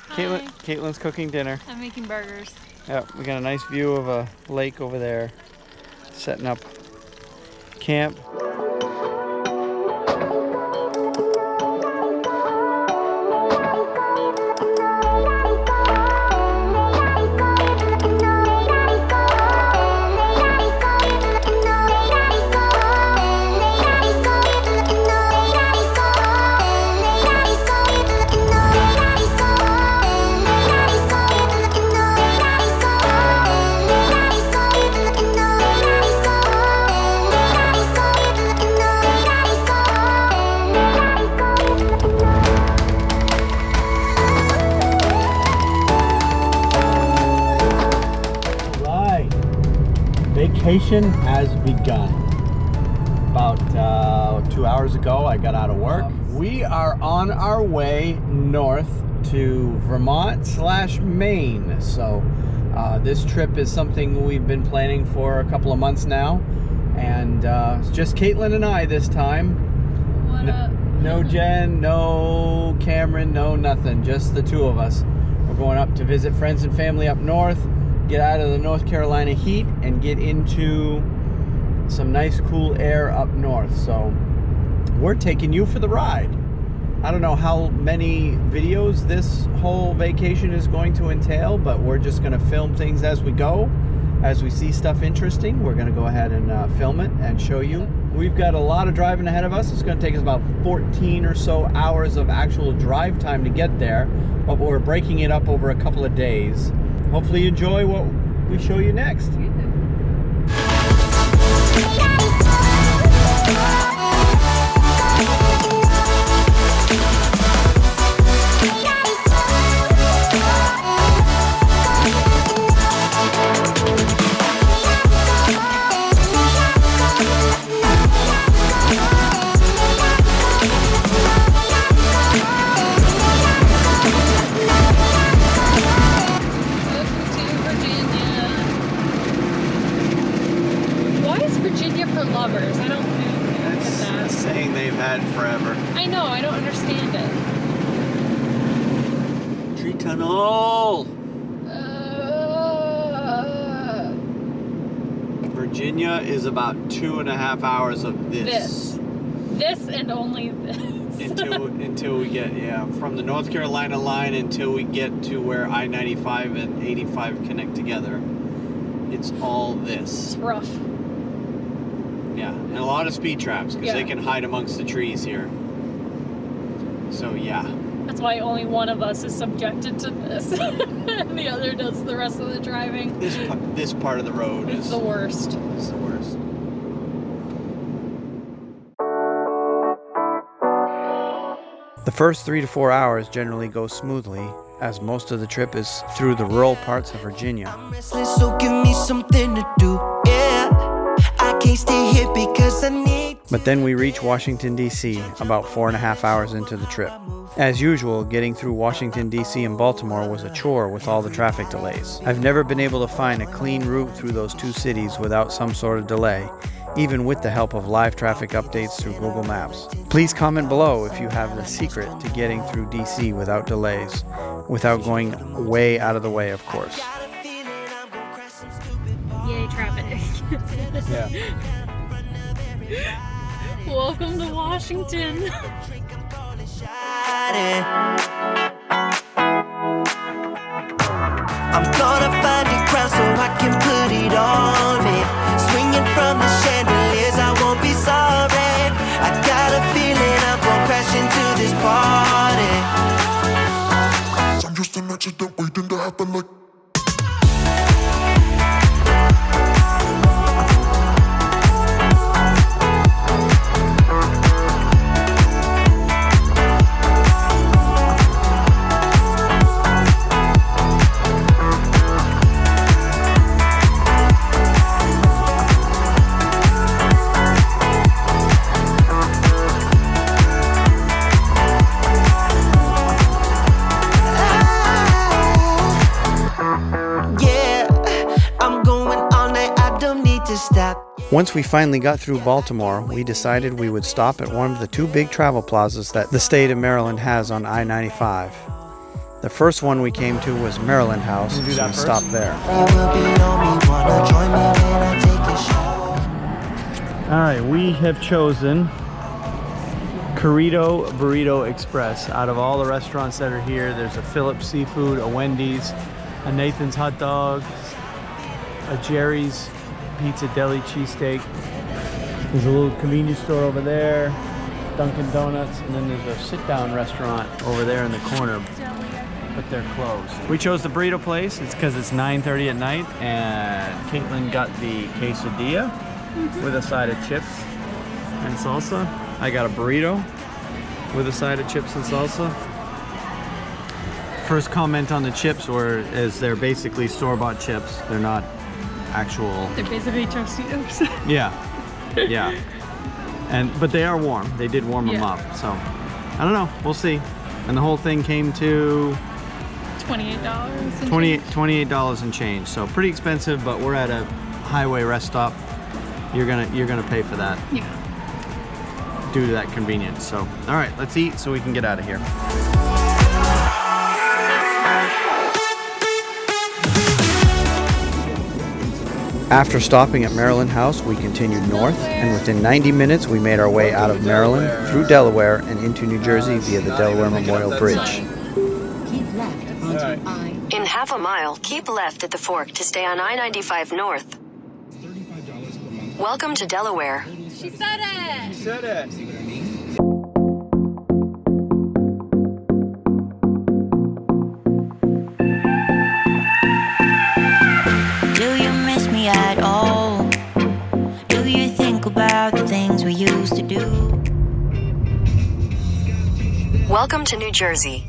Caitlin's cooking dinner. I'm making burgers. Yep, we got a nice view of a lake over there. Setting up camp. Vacation has begun. About 2 hours ago, I got out of work. We are on our way north to Vermont/Maine. So this trip is something we've been planning for a couple of months now. And it's just Caitlin and I this time. What up? No Jen, no Cameron, no nothing. Just the two of us. We're going up to visit friends and family up north. Get out of the North Carolina heat and get into some nice cool air up north. So we're taking you for the ride. I don't know how many videos this whole vacation is going to entail, but we're just going to film things as we go. As we see stuff interesting, we're going to go ahead and film it and show you. We've got a lot of driving ahead of us. It's going to take us about 14 or so hours of actual drive time to get there, but we're breaking it up over a couple of days. Hopefully you enjoy what we show you next. Lovers. I don't get that. It's a saying they've had forever. I know, I don't understand it. Tree tunnel! Virginia is about 2.5 hours of this. This and only this. until we get, from the North Carolina line until we get to where I-95 and 85 connect together. It's all this. It's rough. Yeah, and a lot of speed traps because they can hide amongst the trees here. So yeah. That's why only one of us is subjected to this, and the other does the rest of the driving. This part of the road is the worst. It's the worst. The first 3 to 4 hours generally go smoothly, as most of the trip is through the rural parts of Virginia. I'm restless, so give me something to do. Yeah. I can't stay here because I need. But then we reach Washington, D.C. about 4.5 hours into the trip. As usual, getting through Washington, D.C. and Baltimore was a chore with all the traffic delays. I've never been able to find a clean route through those two cities without some sort of delay, even with the help of live traffic updates through Google Maps. Please comment below if you have the secret to getting through D.C. without delays, without going way out of the way, of course. Yay, traffic. Yeah. Welcome to Washington. I'm gonna find a crown so I can put it on me. Swinging from the chandeliers, I won't be sorry. I got a feeling I'm gonna crash into this party. I'm just an accident waiting to happen like. Once we finally got through Baltimore, we decided we would stop at one of the two big travel plazas that the state of Maryland has on I-95. The first one we came to was Maryland House, so we stopped there. Alright, we have chosen Corrido Burrito Express. Out of all the restaurants that are here, there's a Phillips Seafood, a Wendy's, a Nathan's Hot Dogs, a Jerry's Pizza Deli Cheesesteak. There's a little convenience store over there, Dunkin' Donuts, and then there's a sit-down restaurant over there in the corner, but they're closed. We chose the burrito place. It's because it's 9:30 at night, and Caitlin got the quesadilla with a side of chips and salsa. I got a burrito with a side of chips and salsa. First comment on the chips is they're basically store-bought chips. They're not actual. They're basically Tostitos. Yeah, yeah. But they are warm. They did warm them up. So I don't know. We'll see. And the whole thing came to $28. $28 and change. So pretty expensive, but we're at a highway rest stop. You're gonna pay for that. Yeah. Due to that convenience. So all right, let's eat so we can get out of here. After stopping at Maryland House, we continued north, and within 90 minutes we made our way out of Maryland, through Delaware, and into New Jersey via the Delaware Memorial Bridge. In half a mile, keep left at the fork to stay on I-95 North. Welcome to Delaware. She said it! She said it! At all? Do you think about the things we used to do? Welcome to New Jersey.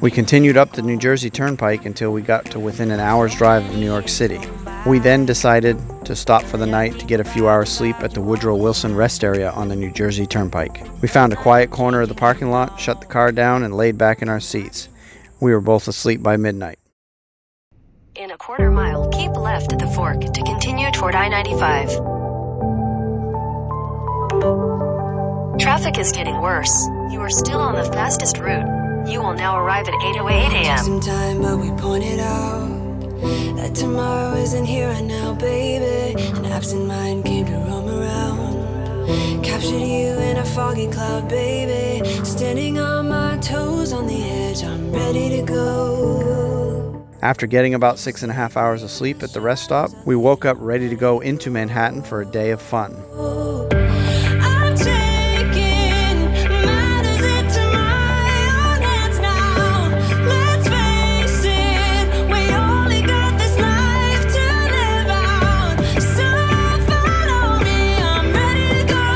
We continued up the New Jersey Turnpike until we got to within an hour's drive of New York City. We then decided to stop for the night to get a few hours sleep at the Woodrow Wilson rest area on the New Jersey Turnpike. We found a quiet corner of the parking lot, shut the car down, and laid back in our seats. We were both asleep by midnight. In a quarter mile, keep left at the fork to continue toward I-95. Traffic is getting worse. You are still on the fastest route. You will now arrive at 8:08 a.m. Some time, but we pointed out that tomorrow isn't here right now, baby. An absent mind came to roam around. Captured you in a foggy cloud, baby. Standing on my toes on the edge, I'm ready to go. After getting about 6.5 hours of sleep at the rest stop, we woke up ready to go into Manhattan for a day of fun. I'm taking matters into my own hands now. Let's face it, we only got this life to live out. So follow me, I'm ready to go.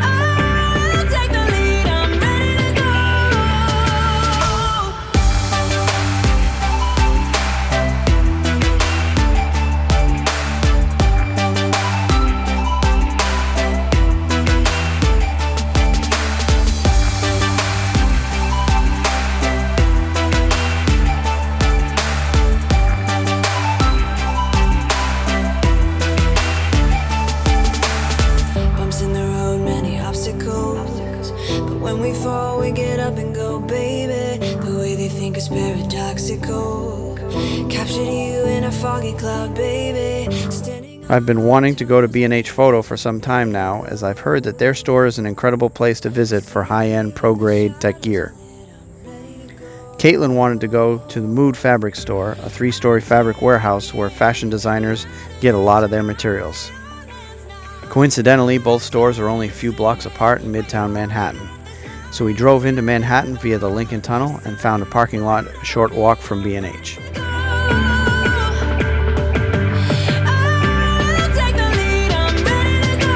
I'll take the lead, I'm ready to go. Bumps in the road, many obstacles. But when we fall, we get up and go, baby. The way they think is paradoxical. Captured you in a foggy cloud, baby. Standing I've been wanting to go to B&H Photo for some time now, as I've heard that their store is an incredible place to visit for high-end, pro-grade tech gear. Caitlin wanted to go to the Mood Fabric Store, a 3-story fabric warehouse where fashion designers get a lot of their materials. Coincidentally, both stores are only a few blocks apart in Midtown Manhattan. So we drove into Manhattan via the Lincoln Tunnel and found a parking lot a short walk from B&H. I'll take the lead, I'm ready to go.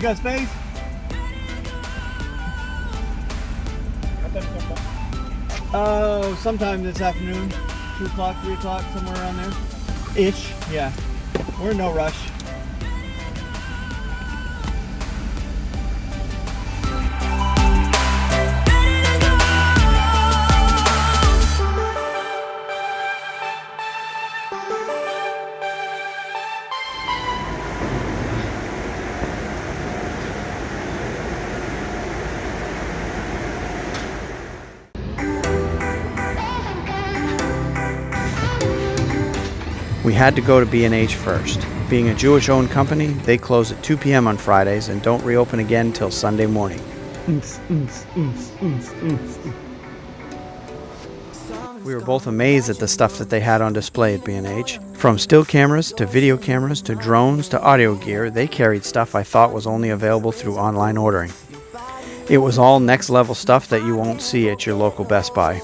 got space? Sometime this afternoon. 2 o'clock, 3 o'clock, somewhere around there. Ish, yeah. We're in no rush. We had to go to B&H first. Being a Jewish-owned company, they close at 2 p.m. on Fridays and don't reopen again till Sunday morning. We were both amazed at the stuff that they had on display at B&H. From still cameras to video cameras to drones to audio gear, they carried stuff I thought was only available through online ordering. It was all next-level stuff that you won't see at your local Best Buy.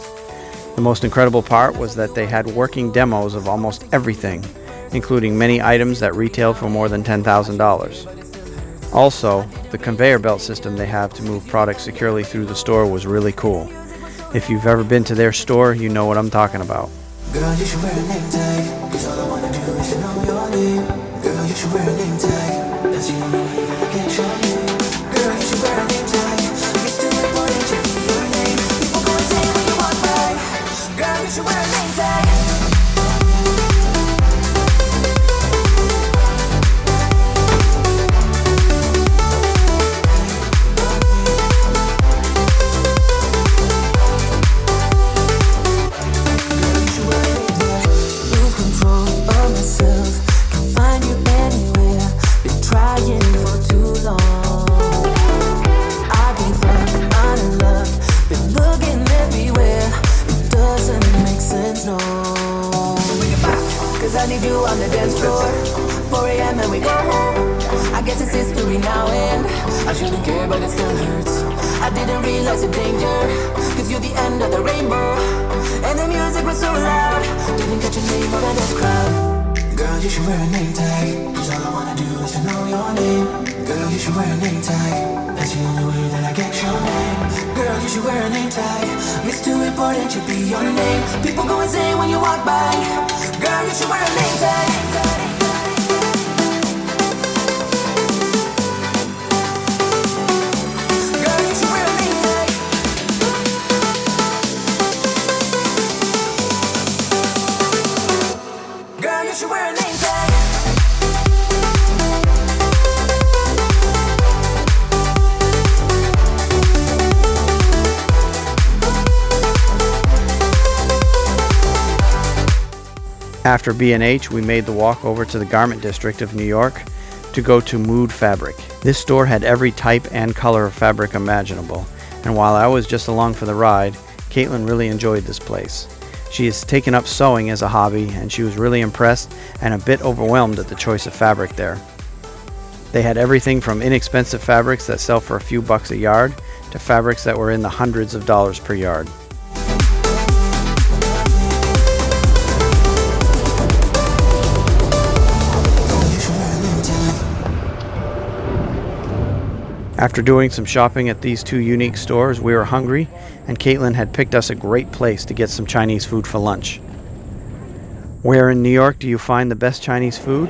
The most incredible part was that they had working demos of almost everything, including many items that retailed for more than $10,000. Also, the conveyor belt system they have to move products securely through the store was really cool. If you've ever been to their store, you know what I'm talking about. Girl, you should wear a name tag, 'cause all I wanna do is to know your name. Girl, you should wear a name tag, that's the only way that I get your name. Girl, you should wear a name tag, it's too important to be your name. People go insane when you walk by. Girl, you should wear a name tag. Lose control of myself, can find you anywhere. Been trying for too long. I gave up, I'm in love. Been looking everywhere. It doesn't make sense, no. Cause I need you on the dance floor. 4 a.m. and we go home. I guess it's history now and I shouldn't care but it still hurts. I didn't realize the danger, cause you're the end of the rainbow. And the music was so loud, didn't catch your name out of this crowd. Girl, you should wear a name tag, cause all I wanna do is to know your name. Girl, you should wear a name tag, that's the only way that I get your name. Girl, you should wear a name tag, it's too important to be your name. People go insane when you walk by. Girl, you should wear a name tag. Girl, you should wear a name tag. Girl, you should wear a name tag. After B&H, we made the walk over to the Garment District of New York to go to Mood Fabric. This store had every type and color of fabric imaginable, and while I was just along for the ride, Caitlin really enjoyed this place. She has taken up sewing as a hobby, and she was really impressed and a bit overwhelmed at the choice of fabric there. They had everything from inexpensive fabrics that sell for a few bucks a yard to fabrics that were in the hundreds of dollars per yard. After doing some shopping at these two unique stores, we were hungry, and Caitlin had picked us a great place to get some Chinese food for lunch. Where in New York do you find the best Chinese food?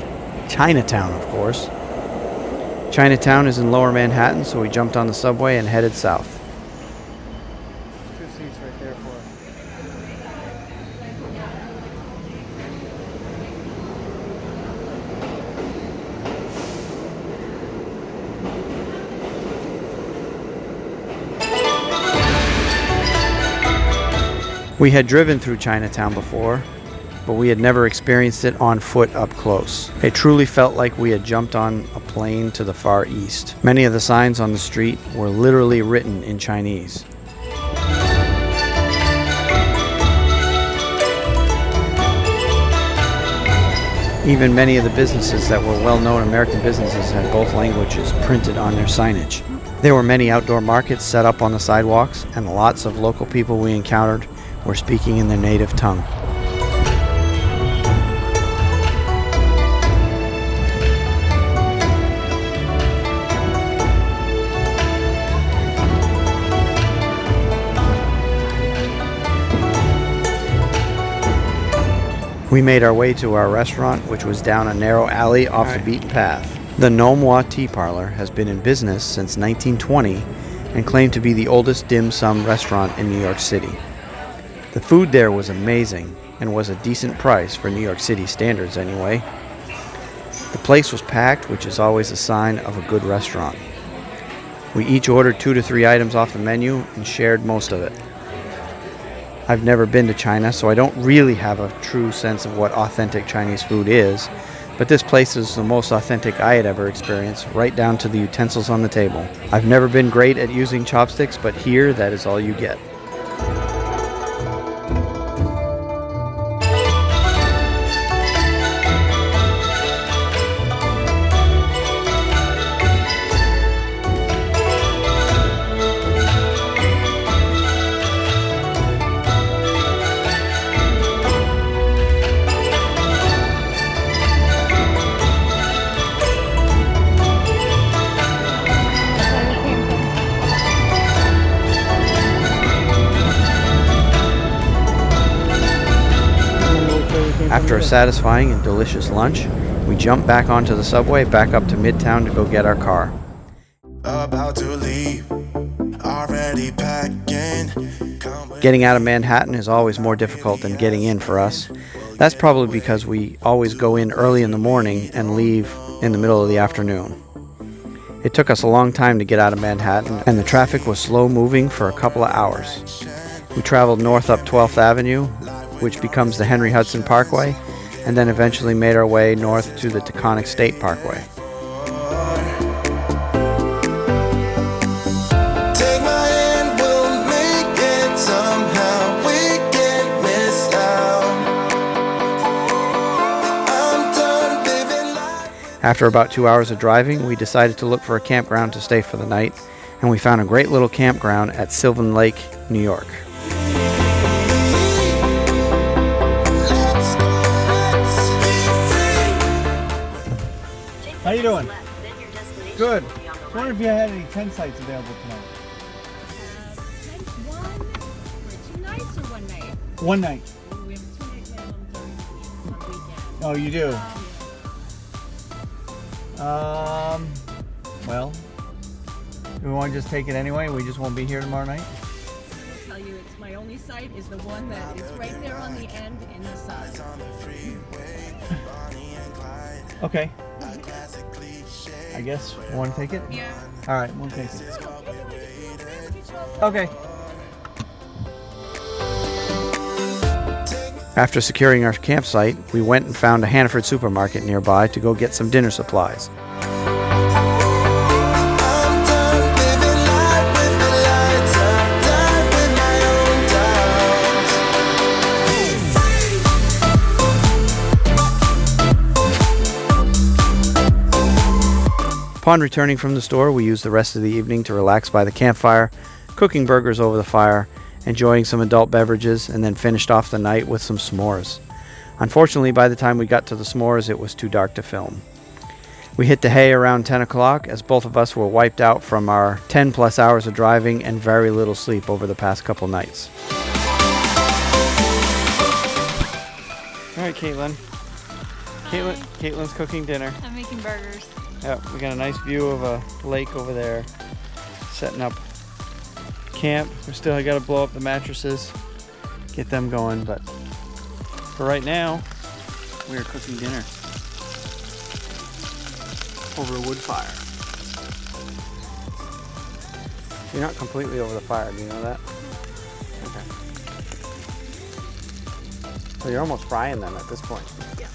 Chinatown, of course. Chinatown is in Lower Manhattan, so we jumped on the subway and headed south. 2 seats right there for us. We had driven through Chinatown before, but we had never experienced it on foot up close. It truly felt like we had jumped on a plane to the Far East. Many of the signs on the street were literally written in Chinese. Even many of the businesses that were well-known American businesses had both languages printed on their signage. There were many outdoor markets set up on the sidewalks, and lots of local people we encountered were speaking in their native tongue. We made our way to our restaurant, which was down a narrow alley off the beaten path. The Nomois Tea Parlor has been in business since 1920 and claimed to be the oldest dim sum restaurant in New York City. The food there was amazing and was a decent price for New York City standards anyway. The place was packed, which is always a sign of a good restaurant. We each ordered 2 to 3 items off the menu and shared most of it. I've never been to China, so I don't really have a true sense of what authentic Chinese food is, but this place is the most authentic I had ever experienced, right down to the utensils on the table. I've never been great at using chopsticks, but here that is all you get. After a satisfying and delicious lunch, we jumped back onto the subway back up to Midtown to go get our car. About to leave, already packing. Getting out of Manhattan is always more difficult than getting in for us. That's probably because we always go in early in the morning and leave in the middle of the afternoon. It took us a long time to get out of Manhattan, and the traffic was slow moving for a couple of hours. We traveled north up 12th Avenue, which becomes the Henry Hudson Parkway, and then eventually made our way north to the Taconic State Parkway. Take my hand, we'll make it somehow. We can't miss out. I'm done living life. After about 2 hours of driving, we decided to look for a campground to stay for the night, and we found a great little campground at Sylvan Lake, New York. How you doing? Good. I wonder if you had any tent sites available tonight. Two nights or one night? One night. We have 2 night minimums on weekend. Oh, you do? Well, do we want to just take it anyway? We just won't be here tomorrow night? I'll tell you, it's my only site is the one that is right there on the end in the sun. Okay. I guess you want to take it? Yeah. All right, we'll take it. Okay. After securing our campsite, we went and found a Hannaford supermarket nearby to go get some dinner supplies. I'm done living life with the lights up, done with my own doubts. Upon returning from the store, we used the rest of the evening to relax by the campfire, cooking burgers over the fire, enjoying some adult beverages, and then finished off the night with some s'mores. Unfortunately, by the time we got to the s'mores, it was too dark to film. We hit the hay around 10 o'clock as both of us were wiped out from our 10 plus hours of driving and very little sleep over the past couple nights. All right, Caitlin. Caitlin's cooking dinner. I'm making burgers. Yep, we got a nice view of a lake over there. Setting up camp. We still got to blow up the mattresses, get them going, but for right now, we are cooking dinner over a wood fire. You're not completely over the fire, do you know that? Okay. So you're almost frying them at this point. Yeah.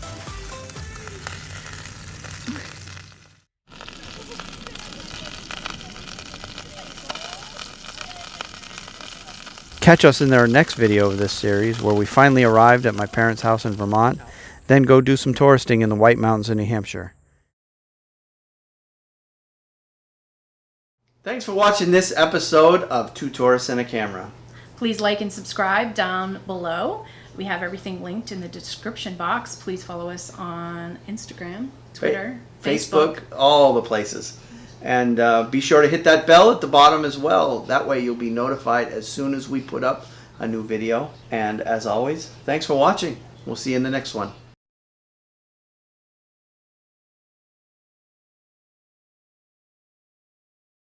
Catch us in our next video of this series, where we finally arrived at my parents' house in Vermont, then go do some touristing in the White Mountains in New Hampshire. Thanks for watching this episode of Two Tourists and a Camera. Please like and subscribe down below. We have everything linked in the description box. Please follow us on Instagram, Twitter, Facebook, all the places. And be sure to hit that bell at the bottom as well. That way you'll be notified as soon as we put up a new video. And as always, thanks for watching. We'll see you in the next one.